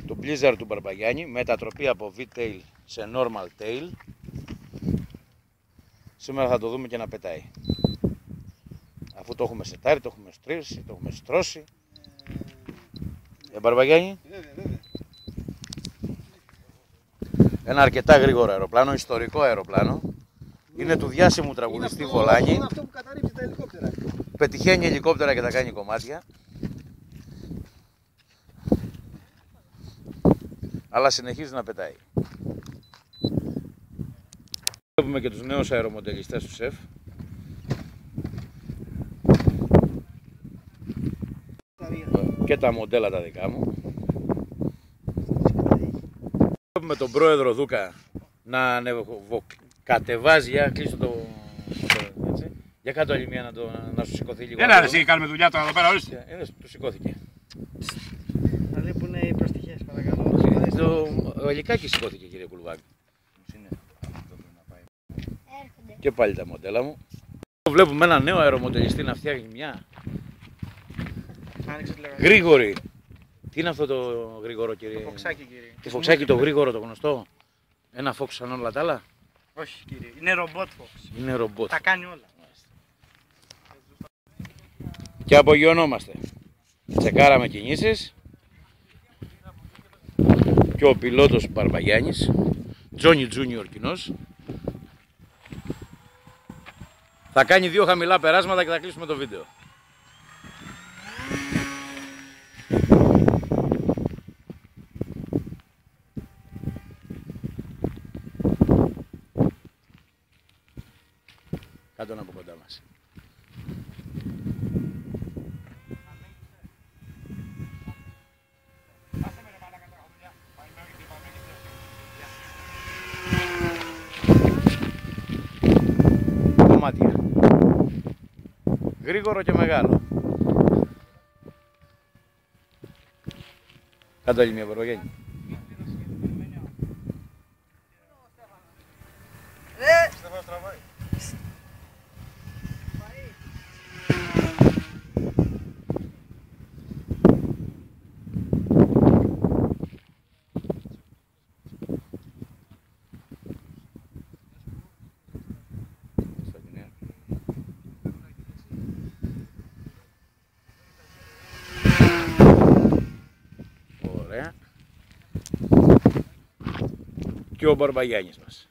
Το Blizzard του Μπαρμπαγιάννη, μετατροπή από V-tail σε normal tail. Σήμερα θα το δούμε και να πετάει. Αφού το έχουμε σετάρει, το έχουμε στρίψει, το έχουμε στρώσει. Μπαρμπαγιάννη. Βέβαια. Ένα αρκετά γρήγορο αεροπλάνο, ιστορικό αεροπλάνο. Είναι του διάσημου τραγουδιστή Βολάνη. Είναι αυτό που καταρρύψει τα ελικόπτερα. Πετυχαίνει ελικόπτερα και τα κάνει κομμάτια. Αλλά συνεχίζει να πετάει. Βλέπουμε και τους νέους αερομοντελιστές του ΣΕΦ. Και τα μοντέλα τα δικά μου. Βλέπουμε τον πρόεδρο Δούκα να κατεβάζει, για κλείσω το έτσι. Για κάτω άλλη μία να σου σηκωθεί λίγο. Έλα εσύ, κάνουμε δουλειά τώρα εδώ πέρα, ορίστε. Του σηκώθηκε. Θα λείπουν οι προστιχές, παρακαλώ. Ο Ελικάκης σηκώθηκε, κύριε Κουλβάκη. Και πάλι τα μοντέλα μου. Βλέπουμε ένα νέο αερομοντελιστή να φτιάχνει μια γρήγορη. Τι είναι αυτό το γρήγορο, κύριε? Το φοξάκι, κύριε. Το φοξάκι το γρήγορο, το γνωστό. Ένα φόξ σαν όλα τα άλλα. Όχι, κύριε. Είναι ρομπότ φόξ. Είναι ρομπότ. Τα κάνει όλα. Και απογειωνόμαστε. Τσεκάραμε κινήσεις. Και ο πιλότος Μπαρμπαγιάννης, Τζόνι Τζούνιορ κοινός, θα κάνει 2 χαμηλά περάσματα και θα κλείσουμε το βίντεο. Κάτω από κοντά μας. Κομμάτια. Γρήγορο και μεγάλο. Κάτω άλλη μια Μπαρμπαγιάννη. Ωραία. Και ο Μπαρμπαγιάννης μας.